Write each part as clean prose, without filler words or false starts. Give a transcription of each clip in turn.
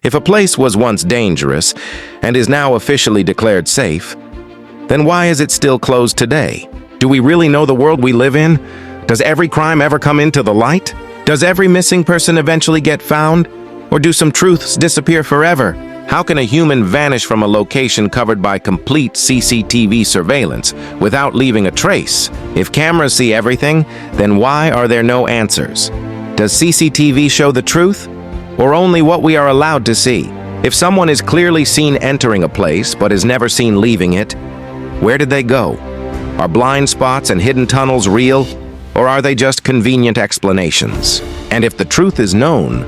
If a place was once dangerous and is now officially declared safe, then why is it still closed today? Do we really know the world we live in? Does every crime ever come into the light? Does every missing person eventually get found? Or do some truths disappear forever? How can a human vanish from a location covered by complete CCTV surveillance without leaving a trace? If cameras see everything, then why are there no answers? Does CCTV show the truth, or only what we are allowed to see? If someone is clearly seen entering a place but is never seen leaving it, where did they go? Are blind spots and hidden tunnels real, or are they just convenient explanations? And if the truth is known,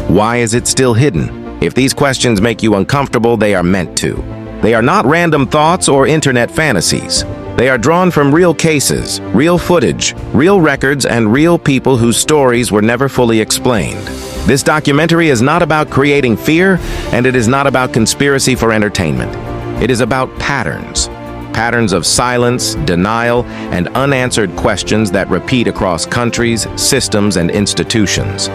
why is it still hidden? If these questions make you uncomfortable, they are meant to. They are not random thoughts or internet fantasies. They are drawn from real cases, real footage, real records, and real people whose stories were never fully explained. This documentary is not about creating fear, and it is not about conspiracy for entertainment. It is about patterns. Patterns of silence, denial, and unanswered questions that repeat across countries, systems, and institutions.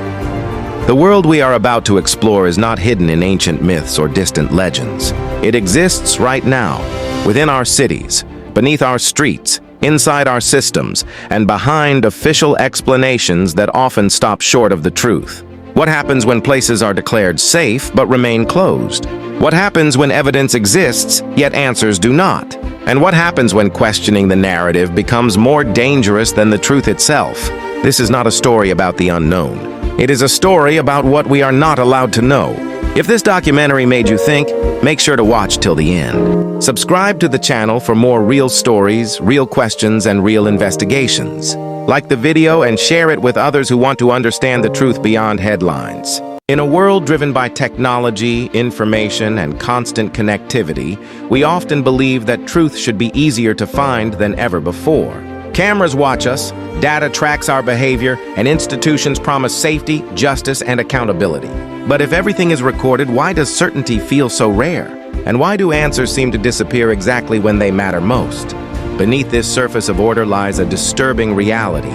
The world we are about to explore is not hidden in ancient myths or distant legends. It exists right now, within our cities, beneath our streets, inside our systems, and behind official explanations that often stop short of the truth. What happens when places are declared safe but remain closed? What happens when evidence exists, yet answers do not? And what happens when questioning the narrative becomes more dangerous than the truth itself? This is not a story about the unknown. It is a story about what we are not allowed to know. If this documentary made you think, make sure to watch till the end. Subscribe to the channel for more real stories, real questions, and real investigations. Like the video and share it with others who want to understand the truth beyond headlines. In a world driven by technology, information, and constant connectivity, we often believe that truth should be easier to find than ever before. Cameras watch us, data tracks our behavior, and institutions promise safety, justice, and accountability. But if everything is recorded, why does certainty feel so rare? And why do answers seem to disappear exactly when they matter most? Beneath this surface of order lies a disturbing reality,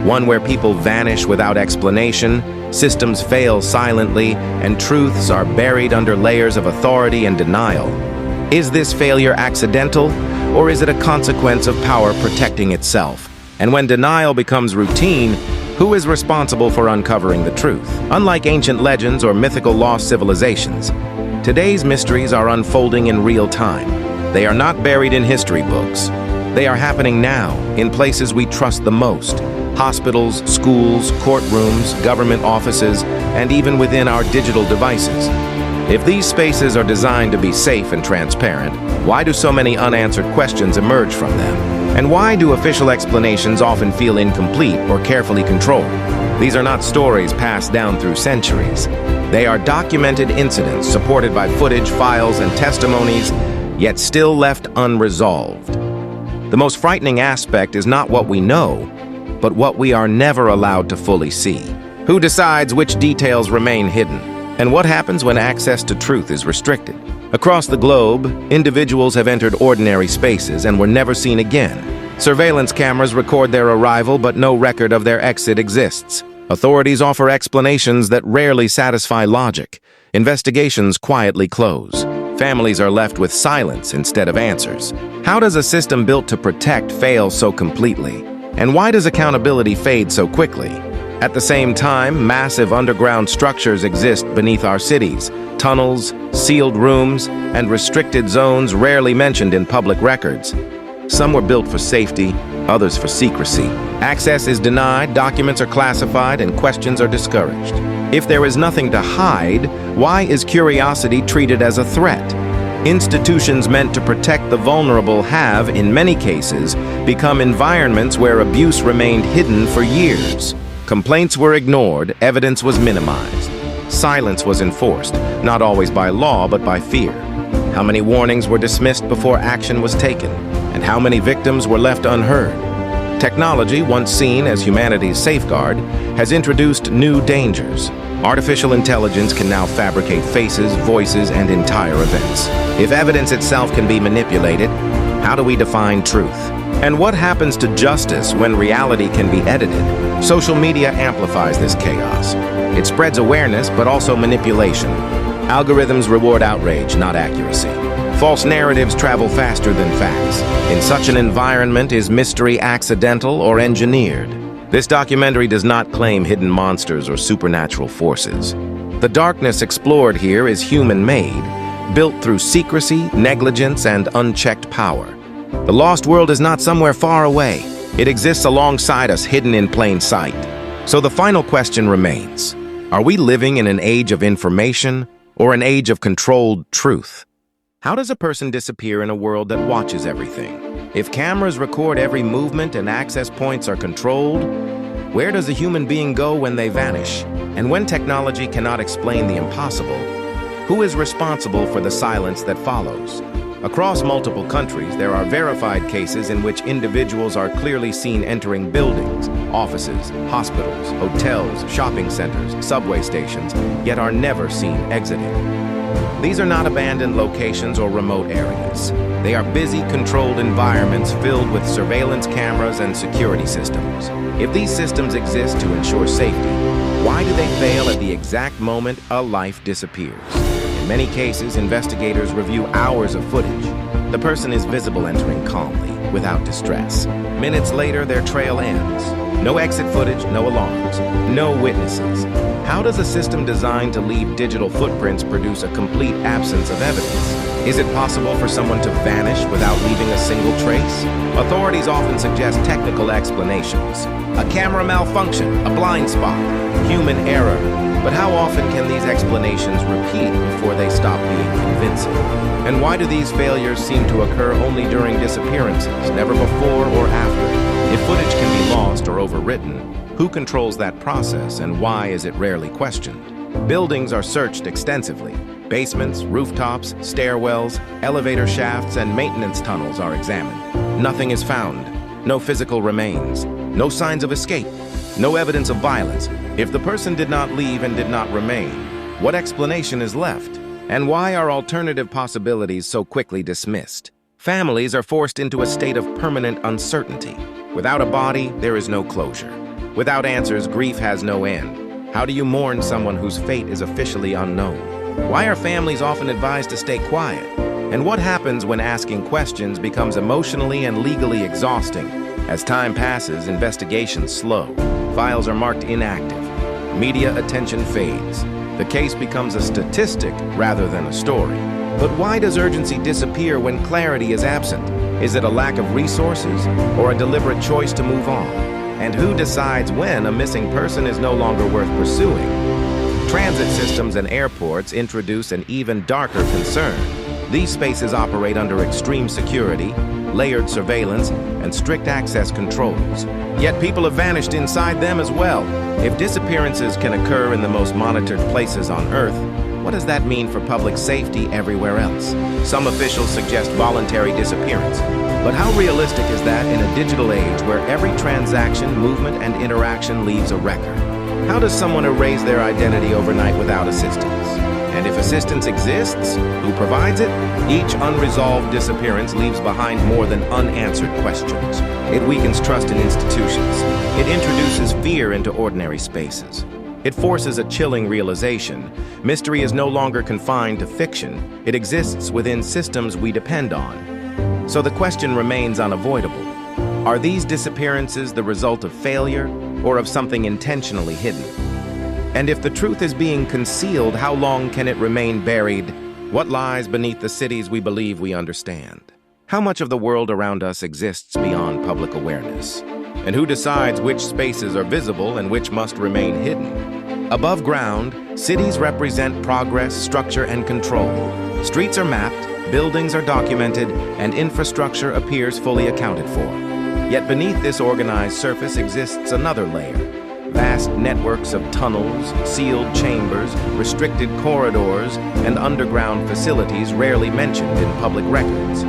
one where people vanish without explanation, systems fail silently, and truths are buried under layers of authority and denial. Is this failure accidental, or is it a consequence of power protecting itself? And when denial becomes routine, who is responsible for uncovering the truth? Unlike ancient legends or mythical lost civilizations, today's mysteries are unfolding in real time. They are not buried in history books. They are happening now, in places we trust the most. Hospitals, schools, courtrooms, government offices, and even within our digital devices. If these spaces are designed to be safe and transparent, why do so many unanswered questions emerge from them? And why do official explanations often feel incomplete or carefully controlled? These are not stories passed down through centuries. They are documented incidents supported by footage, files, and testimonies, yet still left unresolved. The most frightening aspect is not what we know, but what we are never allowed to fully see. Who decides which details remain hidden? And what happens when access to truth is restricted? Across the globe, individuals have entered ordinary spaces and were never seen again. Surveillance cameras record their arrival, but no record of their exit exists. Authorities offer explanations that rarely satisfy logic. Investigations quietly close. Families are left with silence instead of answers. How does a system built to protect fail so completely? And why does accountability fade so quickly? At the same time, massive underground structures exist beneath our cities. Tunnels, sealed rooms, and restricted zones rarely mentioned in public records. Some were built for safety, others for secrecy. Access is denied, documents are classified, and questions are discouraged. If there is nothing to hide, why is curiosity treated as a threat? Institutions meant to protect the vulnerable have, in many cases, become environments where abuse remained hidden for years. Complaints were ignored, evidence was minimized. Silence was enforced, not always by law, but by fear. How many warnings were dismissed before action was taken? And how many victims were left unheard? Technology, once seen as humanity's safeguard, has introduced new dangers. Artificial intelligence can now fabricate faces, voices, and entire events. If evidence itself can be manipulated, how do we define truth? And what happens to justice when reality can be edited? Social media amplifies this chaos. It spreads awareness, but also manipulation. Algorithms reward outrage, not accuracy. False narratives travel faster than facts. In such an environment, is mystery accidental or engineered? This documentary does not claim hidden monsters or supernatural forces. The darkness explored here is human-made, built through secrecy, negligence, and unchecked power. The lost world is not somewhere far away. It exists alongside us, hidden in plain sight. So the final question remains: are we living in an age of information or an age of controlled truth? How does a person disappear in a world that watches everything? If cameras record every movement and access points are controlled, where does a human being go when they vanish? And when technology cannot explain the impossible, who is responsible for the silence that follows? Across multiple countries, there are verified cases in which individuals are clearly seen entering buildings, offices, hospitals, hotels, shopping centers, subway stations, yet are never seen exiting. These are not abandoned locations or remote areas. They are busy, controlled environments filled with surveillance cameras and security systems. If these systems exist to ensure safety, why do they fail at the exact moment a life disappears? In many cases, investigators review hours of footage. The person is visible entering calmly, without distress. Minutes later, their trail ends. No exit footage, no alarms, no witnesses. How does a system designed to leave digital footprints produce a complete absence of evidence? Is it possible for someone to vanish without leaving a single trace? Authorities often suggest technical explanations. A camera malfunction, a blind spot, human error. But how often can these explanations repeat before they stop being convincing? And why do these failures seem to occur only during disappearances, never before or after? If footage can be lost or overwritten, who controls that process and why is it rarely questioned? Buildings are searched extensively. Basements, rooftops, stairwells, elevator shafts, and maintenance tunnels are examined. Nothing is found. No physical remains. No signs of escape. No evidence of violence. If the person did not leave and did not remain, what explanation is left? And why are alternative possibilities so quickly dismissed? Families are forced into a state of permanent uncertainty. Without a body, there is no closure. Without answers, grief has no end. How do you mourn someone whose fate is officially unknown? Why are families often advised to stay quiet? And what happens when asking questions becomes emotionally and legally exhausting? As time passes, investigations slow. Files are marked inactive. Media attention fades. The case becomes a statistic rather than a story. But why does urgency disappear when clarity is absent? Is it a lack of resources or a deliberate choice to move on? And who decides when a missing person is no longer worth pursuing? Transit systems and airports introduce an even darker concern. These spaces operate under extreme security, layered surveillance, and strict access controls. Yet people have vanished inside them as well. If disappearances can occur in the most monitored places on Earth, what does that mean for public safety everywhere else? Some officials suggest voluntary disappearance. But how realistic is that in a digital age where every transaction, movement, and interaction leaves a record? How does someone erase their identity overnight without assistance? And if assistance exists, who provides it? Each unresolved disappearance leaves behind more than unanswered questions. It weakens trust in institutions. It introduces fear into ordinary spaces. It forces a chilling realization. Mystery is no longer confined to fiction. It exists within systems we depend on. So the question remains unavoidable. Are these disappearances the result of failure or of something intentionally hidden? And if the truth is being concealed, how long can it remain buried? What lies beneath the cities we believe we understand? How much of the world around us exists beyond public awareness? And who decides which spaces are visible and which must remain hidden? Above ground, cities represent progress, structure, and control. Streets are mapped, buildings are documented, and infrastructure appears fully accounted for. Yet beneath this organized surface exists another layer. Vast networks of tunnels, sealed chambers, restricted corridors, and underground facilities rarely mentioned in public records.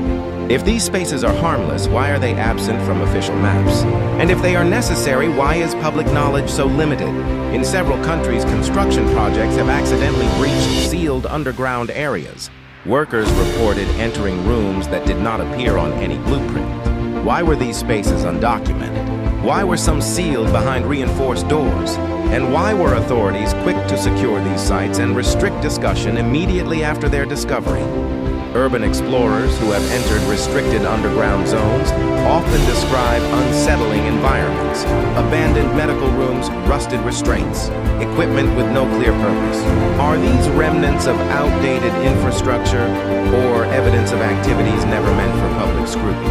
If these spaces are harmless, why are they absent from official maps? And if they are necessary, why is public knowledge so limited? In several countries, construction projects have accidentally breached sealed underground areas. Workers reported entering rooms that did not appear on any blueprint. Why were these spaces undocumented? Why were some sealed behind reinforced doors? And why were authorities quick to secure these sites and restrict discussion immediately after their discovery? Urban explorers who have entered restricted underground zones often describe unsettling environments, abandoned medical rooms, rusted restraints, equipment with no clear purpose. Are these remnants of outdated infrastructure or evidence of activities never meant for public scrutiny?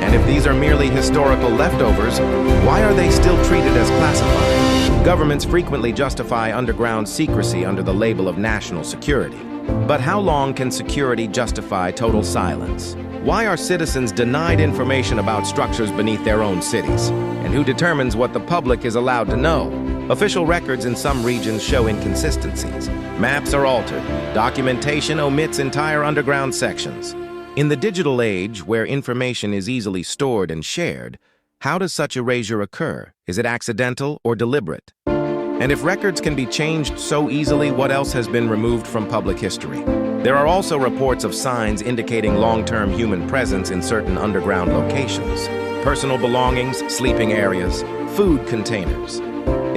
And if these are merely historical leftovers, why are they still treated as classified? Governments frequently justify underground secrecy under the label of national security. But how long can security justify total silence? Why are citizens denied information about structures beneath their own cities? And who determines what the public is allowed to know? Official records in some regions show inconsistencies. Maps are altered. Documentation omits entire underground sections. In the digital age, where information is easily stored and shared, how does such erasure occur? Is it accidental or deliberate? And if records can be changed so easily, what else has been removed from public history? There are also reports of signs indicating long-term human presence in certain underground locations. Personal belongings, sleeping areas, food containers.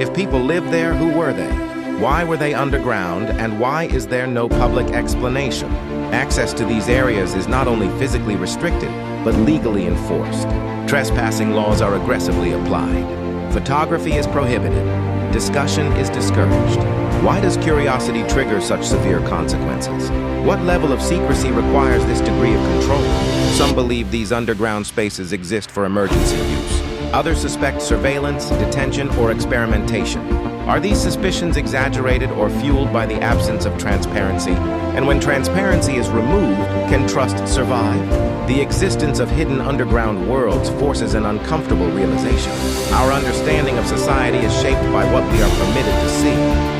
If people lived there, who were they? Why were they underground, and why is there no public explanation? Access to these areas is not only physically restricted, but legally enforced. Trespassing laws are aggressively applied. Photography is prohibited. Discussion is discouraged. Why does curiosity trigger such severe consequences? What level of secrecy requires this degree of control? Some believe these underground spaces exist for emergency use. Others suspect surveillance, detention, or experimentation. Are these suspicions exaggerated or fueled by the absence of transparency? And when transparency is removed, can trust survive? The existence of hidden underground worlds forces an uncomfortable realization. Our understanding of society is shaped by what we are permitted to see.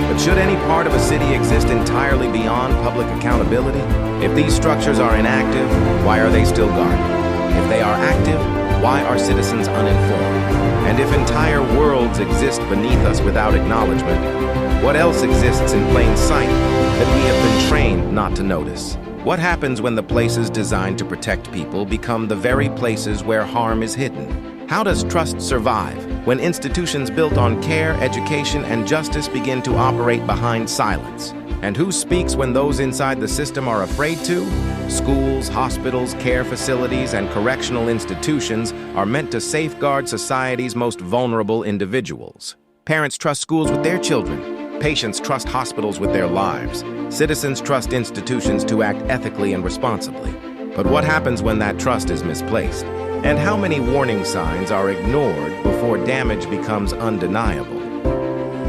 But should any part of a city exist entirely beyond public accountability? If these structures are inactive, why are they still guarded? If they are active, why are citizens uninformed? And if entire worlds exist beneath us without acknowledgement, what else exists in plain sight that we have been trained not to notice? What happens when the places designed to protect people become the very places where harm is hidden? How does trust survive when institutions built on care, education, and justice begin to operate behind silence? And who speaks when those inside the system are afraid to? Schools, hospitals, care facilities, and correctional institutions are meant to safeguard society's most vulnerable individuals. Parents trust schools with their children. Patients trust hospitals with their lives. Citizens trust institutions to act ethically and responsibly. But what happens when that trust is misplaced? And how many warning signs are ignored before damage becomes undeniable?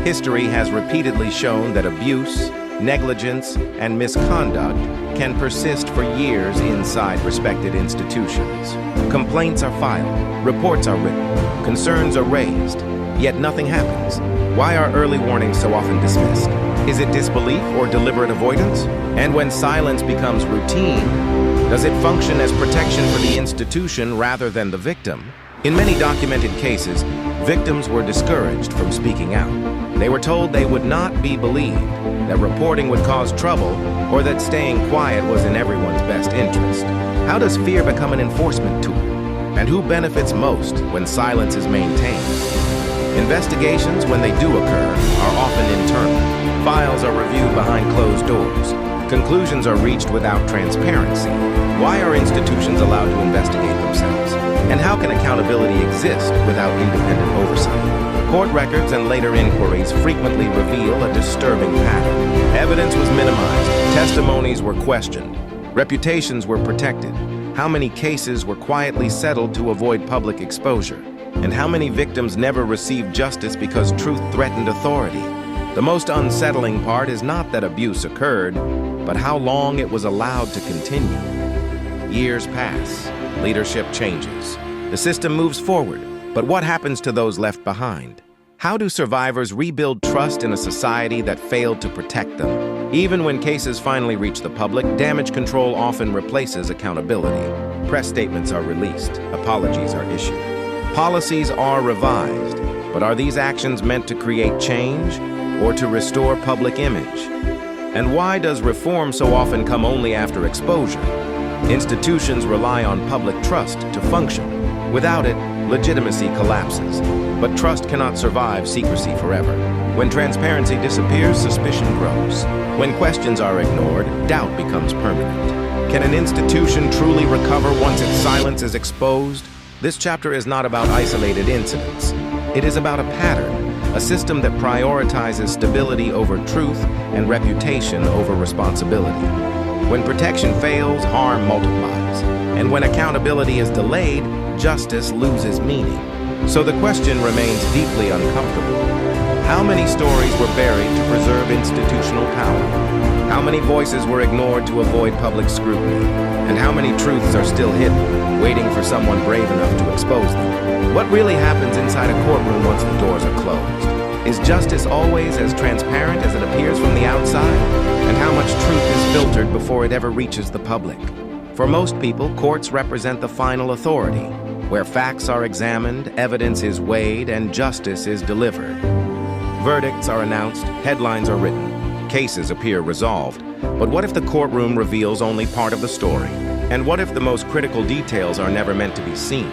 History has repeatedly shown that abuse, negligence, and misconduct can persist for years inside respected institutions. Complaints are filed, reports are written, concerns are raised, yet nothing happens. Why are early warnings so often dismissed? Is it disbelief or deliberate avoidance? And when silence becomes routine, does it function as protection for the institution rather than the victim? In many documented cases, victims were discouraged from speaking out. They were told they would not be believed, that reporting would cause trouble, or that staying quiet was in everyone's best interest. How does fear become an enforcement tool? And who benefits most when silence is maintained? Investigations, when they do occur, are often internal. Files are reviewed behind closed doors. Conclusions are reached without transparency. Why are institutions allowed to investigate themselves? And how can accountability exist without independent oversight? Court records and later inquiries frequently reveal a disturbing pattern. Evidence was minimized, testimonies were questioned, reputations were protected. How many cases were quietly settled to avoid public exposure? And how many victims never received justice because truth threatened authority? The most unsettling part is not that abuse occurred, but how long it was allowed to continue. Years pass, leadership changes, the system moves forward, but what happens to those left behind? How do survivors rebuild trust in a society that failed to protect them? Even when cases finally reach the public, damage control often replaces accountability. Press statements are released, apologies are issued. Policies are revised, but are these actions meant to create change or to restore public image? And why does reform so often come only after exposure? Institutions rely on public trust to function. Without it, legitimacy collapses. But trust cannot survive secrecy forever. When transparency disappears, suspicion grows. When questions are ignored, doubt becomes permanent. Can an institution truly recover once its silence is exposed? This chapter is not about isolated incidents. It is about a pattern, a system that prioritizes stability over truth and reputation over responsibility. When protection fails, harm multiplies. And when accountability is delayed, justice loses meaning. So the question remains deeply uncomfortable. How many stories were buried to preserve institutional power? How many voices were ignored to avoid public scrutiny? And how many truths are still hidden, waiting for someone brave enough to expose them? What really happens inside a courtroom once the doors are closed? Is justice always as transparent as it appears from the outside? And how much truth is filtered before it ever reaches the public? For most people, courts represent the final authority, where facts are examined, evidence is weighed, and justice is delivered. Verdicts are announced, headlines are written, cases appear resolved. But what if the courtroom reveals only part of the story? And what if the most critical details are never meant to be seen?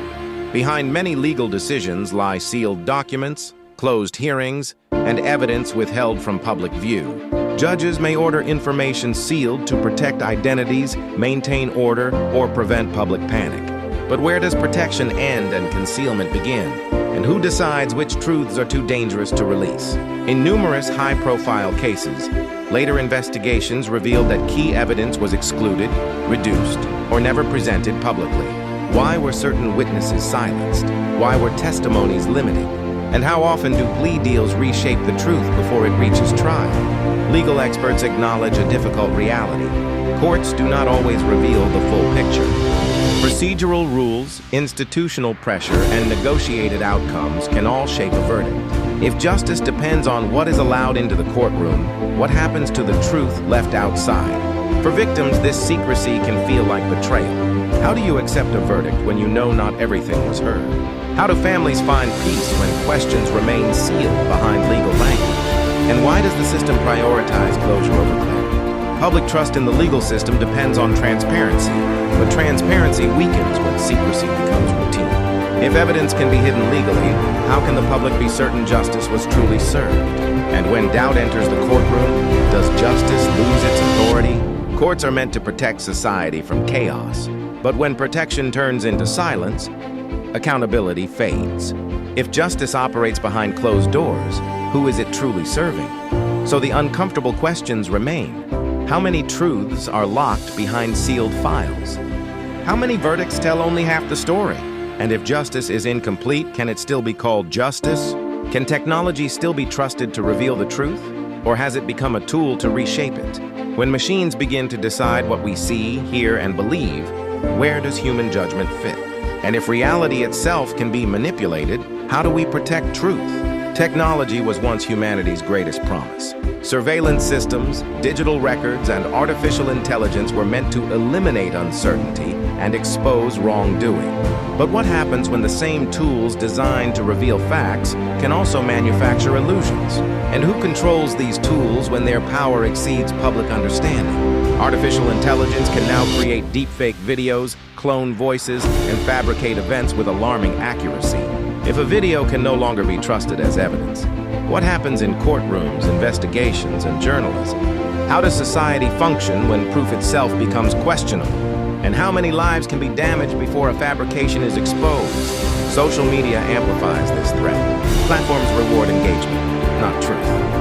Behind many legal decisions lie sealed documents, closed hearings, and evidence withheld from public view. Judges may order information sealed to protect identities, maintain order, or prevent public panic. But where does protection end and concealment begin? And who decides which truths are too dangerous to release? In numerous high-profile cases, later investigations revealed that key evidence was excluded, reduced, or never presented publicly. Why were certain witnesses silenced? Why were testimonies limited? And how often do plea deals reshape the truth before it reaches trial? Legal experts acknowledge a difficult reality. Courts do not always reveal the full picture. Procedural rules, institutional pressure, and negotiated outcomes can all shape a verdict. If justice depends on what is allowed into the courtroom, what happens to the truth left outside? For victims, this secrecy can feel like betrayal. How do you accept a verdict when you know not everything was heard? How do families find peace when questions remain sealed behind legal language? And why does the system prioritize closure over clarity? Public trust in the legal system depends on transparency, but transparency weakens when secrecy becomes routine. If evidence can be hidden legally, how can the public be certain justice was truly served? And when doubt enters the courtroom, does justice lose its authority? Courts are meant to protect society from chaos, but when protection turns into silence, accountability fades. If justice operates behind closed doors, who is it truly serving? So the uncomfortable questions remain. How many truths are locked behind sealed files? How many verdicts tell only half the story? And if justice is incomplete, can it still be called justice? Can technology still be trusted to reveal the truth? Or has it become a tool to reshape it? When machines begin to decide what we see, hear, and believe, where does human judgment fit? And if reality itself can be manipulated, how do we protect truth? Technology was once humanity's greatest promise. Surveillance systems, digital records, and artificial intelligence were meant to eliminate uncertainty and expose wrongdoing. But what happens when the same tools designed to reveal facts can also manufacture illusions? And who controls these tools when their power exceeds public understanding? Artificial intelligence can now create deepfake videos, clone voices, and fabricate events with alarming accuracy. If a video can no longer be trusted as evidence, what happens in courtrooms, investigations, and journalism? How does society function when proof itself becomes questionable? And how many lives can be damaged before a fabrication is exposed? Social media amplifies this threat. Platforms reward engagement, not truth.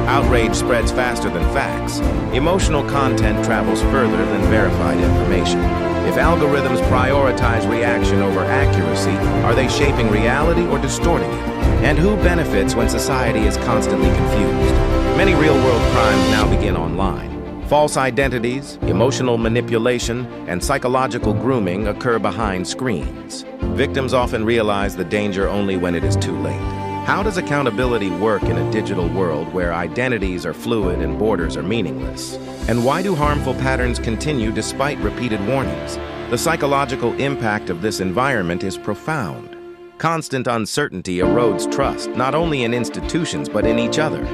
Outrage spreads faster than facts. Emotional content travels further than verified information. If algorithms prioritize reaction over accuracy, are they shaping reality or distorting it? And who benefits when society is constantly confused? Many real-world crimes now begin online. False identities, emotional manipulation, and psychological grooming occur behind screens. Victims often realize the danger only when it is too late. How does accountability work in a digital world where identities are fluid and borders are meaningless? And why do harmful patterns continue despite repeated warnings? The psychological impact of this environment is profound. Constant uncertainty erodes trust, not only in institutions but in each other.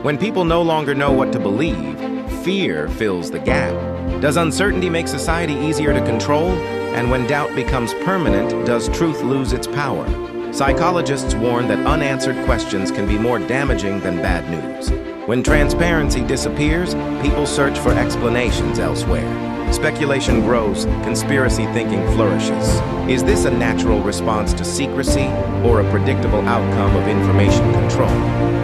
When people no longer know what to believe, fear fills the gap. Does uncertainty make society easier to control? And when doubt becomes permanent, does truth lose its power? Psychologists warn that unanswered questions can be more damaging than bad news. When transparency disappears, people search for explanations elsewhere. Speculation grows, conspiracy thinking flourishes. Is this a natural response to secrecy or a predictable outcome of information control?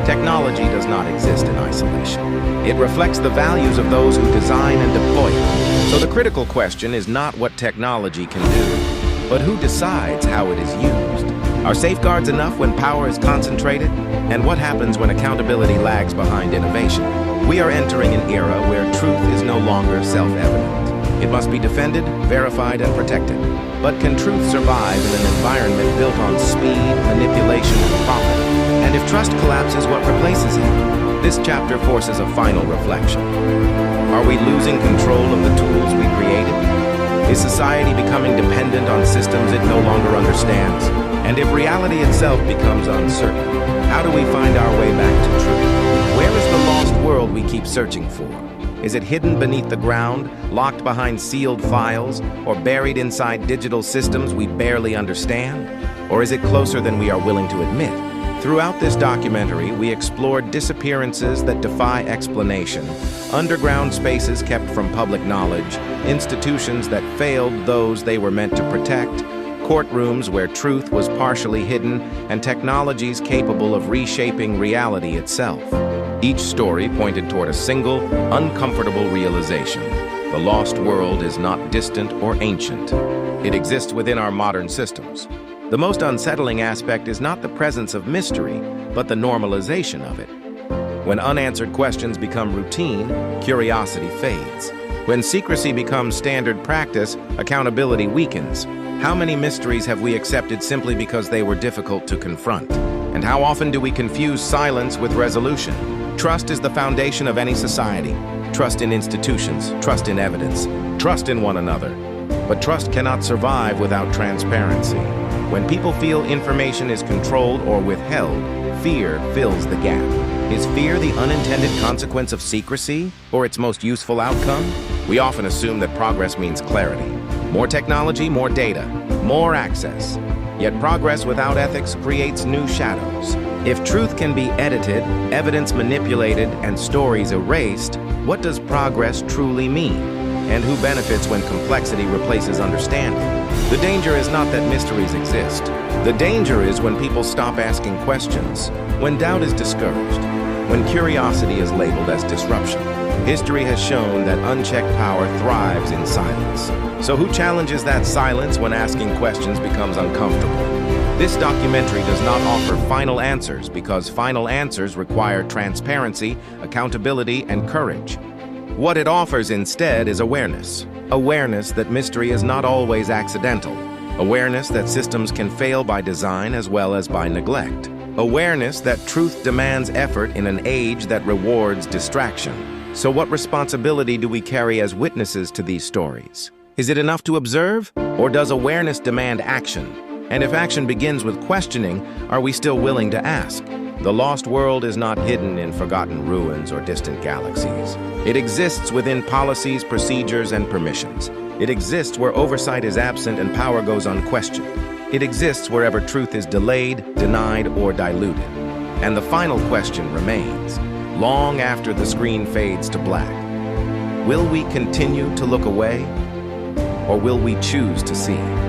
Technology does not exist in isolation. It reflects the values of those who design and deploy it. So the critical question is not what technology can do, but who decides how it is used. Are safeguards enough when power is concentrated? And what happens when accountability lags behind innovation? We are entering an era where truth is no longer self-evident. It must be defended, verified, and protected. But can truth survive in an environment built on speed, manipulation, and profit? And if trust collapses, what replaces it? This chapter forces a final reflection. Are we losing control of the tools we created? Is society becoming dependent on systems it no longer understands? And if reality itself becomes uncertain, how do we find our way back to truth? Where is the lost world we keep searching for? Is it hidden beneath the ground, locked behind sealed files, or buried inside digital systems we barely understand? Or is it closer than we are willing to admit? Throughout this documentary, we explored disappearances that defy explanation, underground spaces kept from public knowledge, institutions that failed those they were meant to protect, courtrooms where truth was partially hidden, and technologies capable of reshaping reality itself. Each story pointed toward a single, uncomfortable realization. The lost world is not distant or ancient. It exists within our modern systems. The most unsettling aspect is not the presence of mystery, but the normalization of it. When unanswered questions become routine, curiosity fades. When secrecy becomes standard practice, accountability weakens. How many mysteries have we accepted simply because they were difficult to confront? And how often do we confuse silence with resolution? Trust is the foundation of any society. Trust in institutions, trust in evidence, trust in one another. But trust cannot survive without transparency. When people feel information is controlled or withheld, fear fills the gap. Is fear the unintended consequence of secrecy, or its most useful outcome? We often assume that progress means clarity. More technology, more data, more access. Yet progress without ethics creates new shadows. If truth can be edited, evidence manipulated, and stories erased, what does progress truly mean? And who benefits when complexity replaces understanding? The danger is not that mysteries exist. The danger is when people stop asking questions, when doubt is discouraged, when curiosity is labeled as disruption. History has shown that unchecked power thrives in silence. So who challenges that silence when asking questions becomes uncomfortable? This documentary does not offer final answers because final answers require transparency, accountability, and courage. What it offers instead is awareness. Awareness that mystery is not always accidental. Awareness that systems can fail by design as well as by neglect. Awareness that truth demands effort in an age that rewards distraction. So what responsibility do we carry as witnesses to these stories? Is it enough to observe, or does awareness demand action? And if action begins with questioning, are we still willing to ask? The lost world is not hidden in forgotten ruins or distant galaxies. It exists within policies, procedures, and permissions. It exists where oversight is absent and power goes unquestioned. It exists wherever truth is delayed, denied, or diluted. And the final question remains, long after the screen fades to black. Will we continue to look away, or will we choose to see?